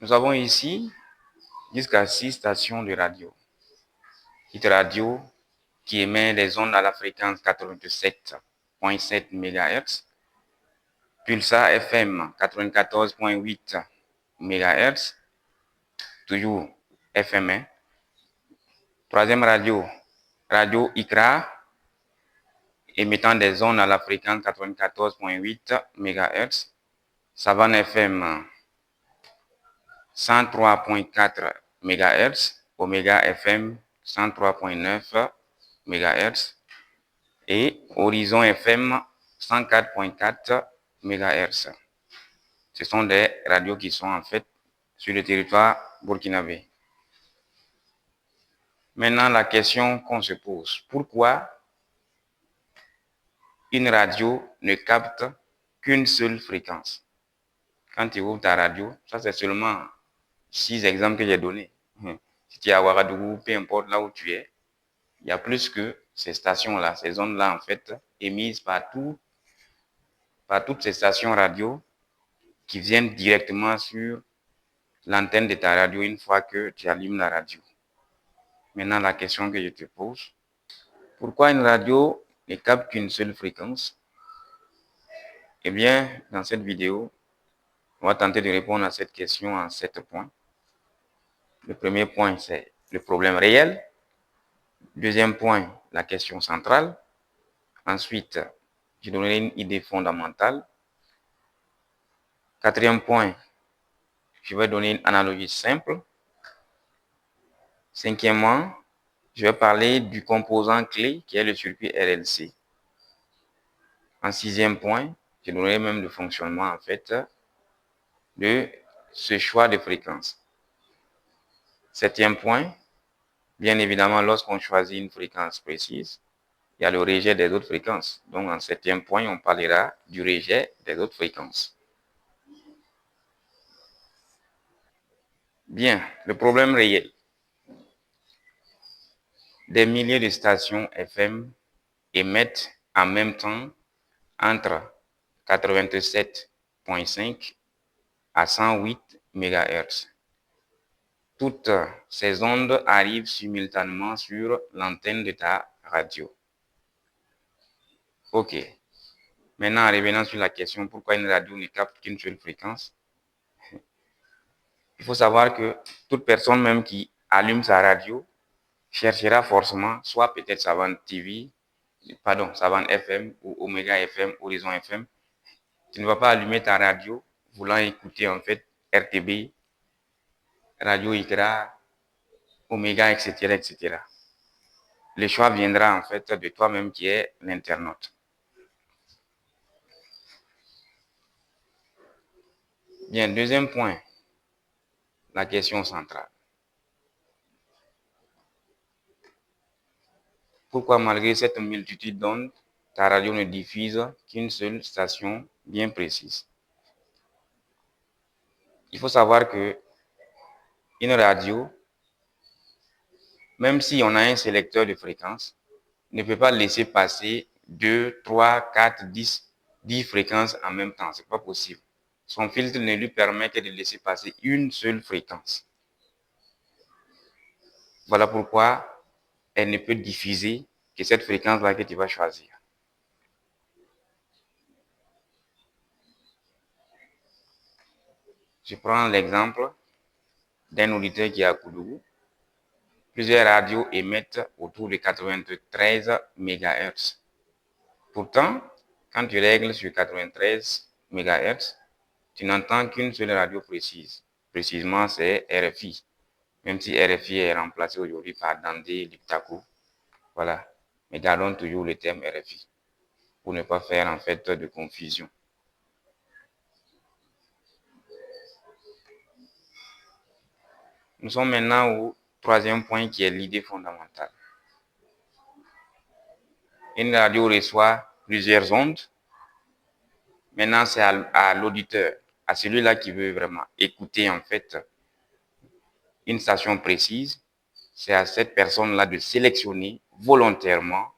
Nous avons ici jusqu'à 6 stations de radio. Hit Radio qui émet les ondes à la fréquence 87.7 MHz, Pulsar FM 94.8 MHz, toujours FM1. Troisième radio, Radio ICRA, émettant des ondes à la fréquence 94.8 MHz, Savane FM 103.4 MHz, Omega FM 103.9 MHz et Horizon FM 104.4 MHz. Ce sont des radios qui sont en fait sur le territoire burkinabé. Maintenant, la question qu'on se pose, pourquoi une radio ne capte qu'une seule fréquence? Quand tu ouvres ta radio, ça c'est seulement 6 exemples que j'ai donnés. Si tu es à Ouagadougou, peu importe là où tu es, il y a plus que ces stations-là, ces ondes-là en fait, émises par toutes ces stations radio qui viennent directement sur l'antenne de ta radio une fois que tu allumes la radio. Maintenant, la question que je te pose, pourquoi une radio ne capte qu'une seule fréquence? Eh bien, dans cette vidéo, on va tenter de répondre à cette question en 7 points. Le premier point, c'est le problème réel. Deuxième point, la question centrale. Ensuite, je donnerai une idée fondamentale. Quatrième point, je vais donner une analogie simple. Cinquièmement, je vais parler du composant clé qui est le circuit RLC. En sixième point, je donnerai même le fonctionnement en fait de ce choix de fréquence. Septième point, bien évidemment, lorsqu'on choisit une fréquence précise, il y a le rejet des autres fréquences. Donc, en septième point, on parlera du rejet des autres fréquences. Bien, le problème réel. Des milliers de stations FM émettent en même temps entre 87.5 à 108 MHz. Toutes ces ondes arrivent simultanément sur l'antenne de ta radio. Ok. Maintenant, en revenant sur la question pourquoi une radio ne capte qu'une seule fréquence, il faut savoir que toute personne même qui allume sa radio cherchera forcément soit peut-être Savane FM ou Omega FM, Horizon FM. Tu ne vas pas allumer ta radio voulant écouter en fait RTB, Radio ICRA, Omega, etc., etc. Le choix viendra en fait de toi-même qui est l'internaute. Bien, deuxième point, la question centrale. Pourquoi malgré cette multitude d'ondes, ta radio ne diffuse qu'une seule station bien précise? Il faut savoir que une radio, même si on a un sélecteur de fréquences, ne peut pas laisser passer 2, 3, 4, 10 fréquences en même temps. Ce n'est pas possible. Son filtre ne lui permet que de laisser passer une seule fréquence. Voilà pourquoi elle ne peut diffuser que cette fréquence-là que tu vas choisir. Je prends l'exemple d'un auditeur qui est à Koudougou. Plusieurs radios émettent autour de 93 MHz. Pourtant, quand tu règles sur 93 MHz, tu n'entends qu'une seule radio précise. Précisément, c'est RFI. Même si RFI est remplacé aujourd'hui par Dandé, Liptako. Voilà. Mais gardons toujours le terme RFI pour ne pas faire en fait de confusion. Nous sommes maintenant au troisième point qui est l'idée fondamentale. Une radio reçoit plusieurs ondes. Maintenant, c'est à l'auditeur, à celui-là qui veut vraiment écouter en fait une station précise, c'est à cette personne-là de sélectionner volontairement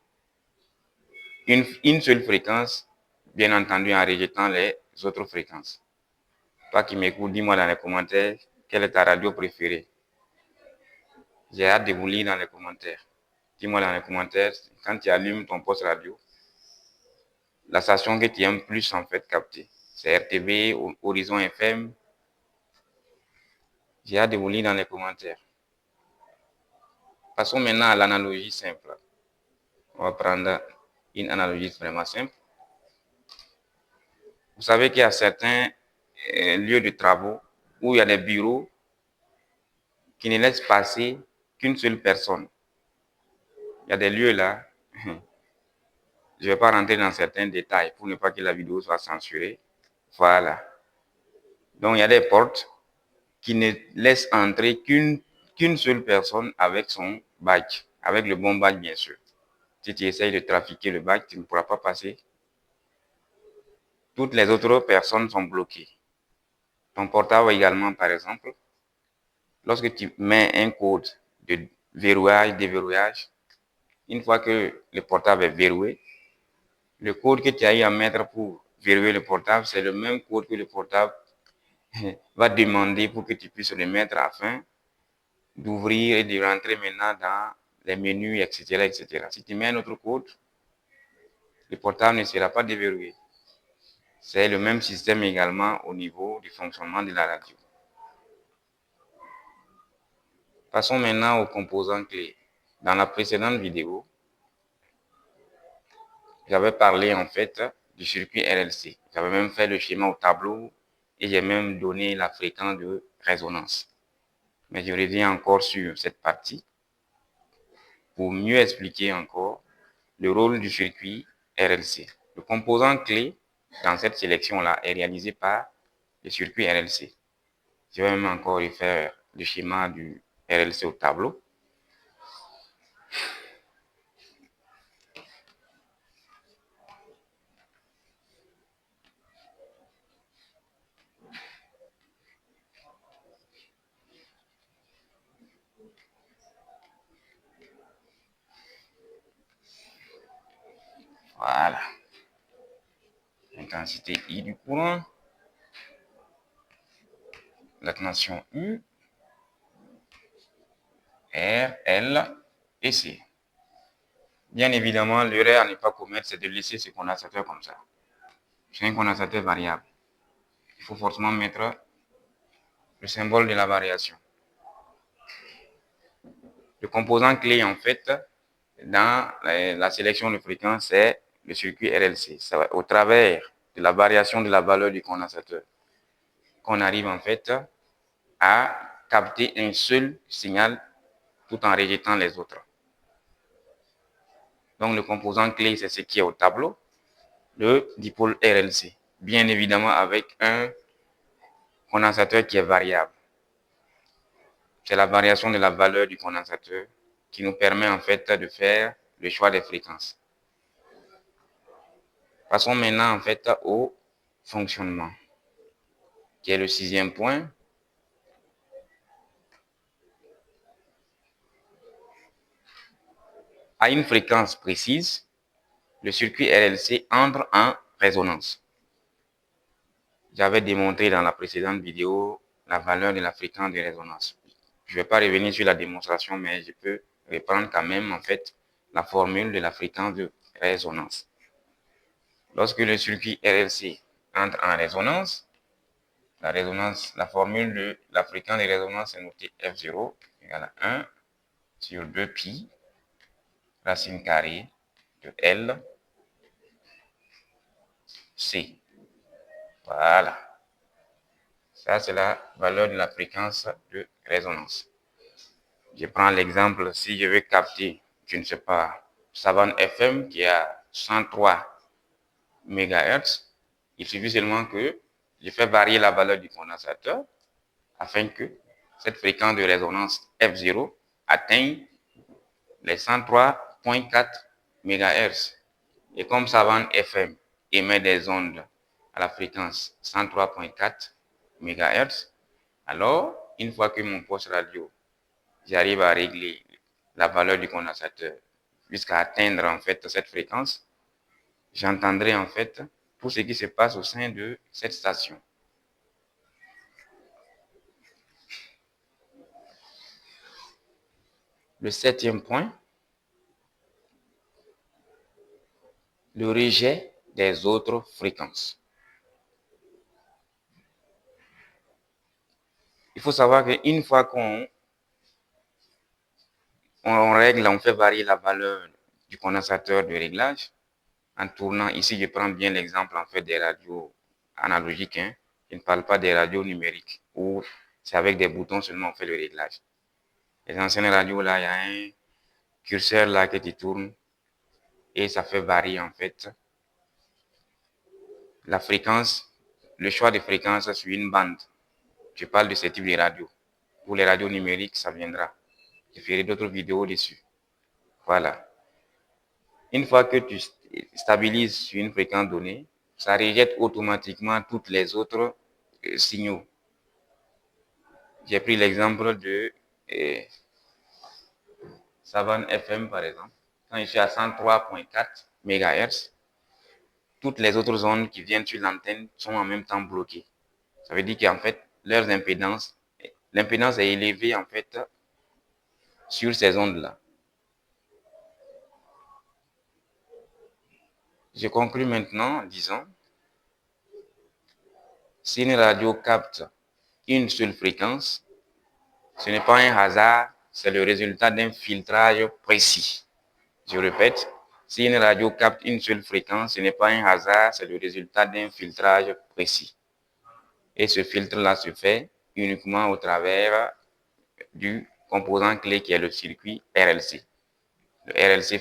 une seule fréquence, bien entendu en rejetant les autres fréquences. Toi qui m'écoutes, dis-moi dans les commentaires Quelle est ta radio préférée? J'ai hâte de vous lire dans les commentaires. Dis-moi dans les commentaires, quand tu allumes ton poste radio, la station que tu aimes plus en fait capter. C'est RTV, Horizon FM. J'ai hâte de vous lire dans les commentaires. Passons maintenant à l'analogie simple. On va prendre une analogie vraiment simple. Vous savez qu'il y a certains lieux de travaux où il y a des bureaux qui ne laissent passer qu'une seule personne. Il y a des lieux là, je ne vais pas rentrer dans certains détails pour ne pas que la vidéo soit censurée. Voilà. Donc il y a des portes qui ne laissent entrer qu'une seule personne avec son badge, avec le bon badge bien sûr. Si tu essayes de trafiquer le badge, tu ne pourras pas passer. Toutes les autres personnes sont bloquées. Ton portable également, par exemple, lorsque tu mets un code de verrouillage, déverrouillage, une fois que le portable est verrouillé, le code que tu as eu à mettre pour verrouiller le portable, c'est le même code que le portable va demander pour que tu puisses le mettre afin d'ouvrir et de rentrer maintenant dans les menus, etc., etc. Si tu mets un autre code, le portable ne sera pas déverrouillé. C'est le même système également au niveau du fonctionnement de la radio. Passons maintenant aux composants clés. Dans la précédente vidéo, j'avais parlé en fait du circuit RLC. J'avais même fait le schéma au tableau et j'ai même donné la fréquence de résonance. Mais je reviens encore sur cette partie pour mieux expliquer encore le rôle du circuit RLC. Le composant clé dans cette sélection-là est réalisé par le circuit RLC. Je vais même encore refaire le schéma du RLC au tableau. Voilà. Intensité I du courant. La tension U, R, L et C. Bien évidemment, l'erreur à ne pas commettre, c'est de laisser ce condensateur comme ça. C'est un condensateur variable. Il faut forcément mettre le symbole de la variation. Le composant clé, en fait, dans la sélection de fréquence, c'est le circuit RLC. Ça va, au travers de la variation de la valeur du condensateur, qu'on arrive en fait à capter un seul signal tout en rejetant les autres. Donc le composant clé, c'est ce qui est au tableau, le dipôle RLC. Bien évidemment avec un condensateur qui est variable. C'est la variation de la valeur du condensateur qui nous permet en fait de faire le choix des fréquences. Passons maintenant en fait au fonctionnement, qui est le 6e point. À une fréquence précise, le circuit RLC entre en résonance. J'avais démontré dans la précédente vidéo la valeur de la fréquence de résonance. Je ne vais pas revenir sur la démonstration, mais je peux reprendre quand même en fait la formule de la fréquence de résonance. Lorsque le circuit RLC entre en résonance, la formule de la fréquence de résonance est notée F0 égale à 1 sur 2 pi racine carrée de L C. Voilà. Ça, c'est la valeur de la fréquence de résonance. Je prends l'exemple, si je veux capter, je ne sais pas, Savane FM qui est à 103 MHz, il suffit seulement que je fais varier la valeur du condensateur afin que cette fréquence de résonance F0 atteigne les 103.4 MHz. Et comme Savane FM émet des ondes à la fréquence 103.4 MHz, alors, une fois que mon poste radio, j'arrive à régler la valeur du condensateur jusqu'à atteindre en fait cette fréquence, j'entendrai en fait tout ce qui se passe au sein de cette station. Le 7e point, le rejet des autres fréquences. Il faut savoir qu'une fois qu'on règle, on fait varier la valeur du condensateur de réglage en tournant. Ici, je prends bien l'exemple en fait des radios analogiques. Je ne parle pas des radios numériques où c'est avec des boutons seulement on fait le réglage. Les anciennes radios, là, il y a un curseur là que tu tournes et ça fait varier en fait la fréquence, le choix de fréquence sur une bande. Je parle de ce type de radio. Pour les radios numériques, ça viendra. Je ferai d'autres vidéos dessus. Voilà. Une fois que tu stabilises sur une fréquence donnée, ça rejette automatiquement toutes les autres signaux. J'ai pris l'exemple de Savane FM par exemple. Quand je suis à 103.4 MHz, toutes les autres ondes qui viennent sur l'antenne sont en même temps bloquées. Ça veut dire qu'en fait, l'impédance est élevée en fait sur ces ondes-là. Je conclue maintenant en disant, si une radio capte une seule fréquence, ce n'est pas un hasard, c'est le résultat d'un filtrage précis. Je répète, si une radio capte une seule fréquence, ce n'est pas un hasard, c'est le résultat d'un filtrage précis. Et ce filtre-là se fait uniquement au travers du composant clé qui est le circuit RLC. Le RLC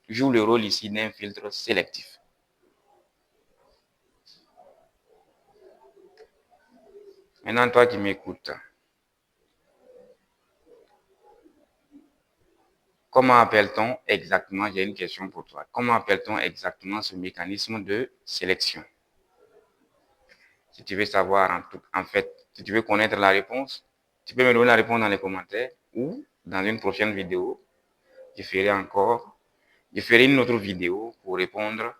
joue le rôle ici d'un filtre sélectif. Maintenant, toi qui m'écoutes, comment appelle-t-on exactement, j'ai une question pour toi, comment appelle-t-on exactement ce mécanisme de sélection? Si tu veux savoir, si tu veux connaître la réponse, tu peux me donner la réponse dans les commentaires ou dans une prochaine vidéo, je ferai une autre vidéo pour répondre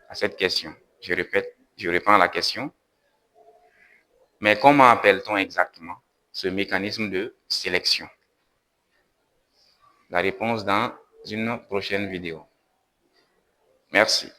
à cette question. Je répète, je réponds à la question. Mais comment appelle-t-on exactement ce mécanisme de sélection? La réponse dans une prochaine vidéo. Merci.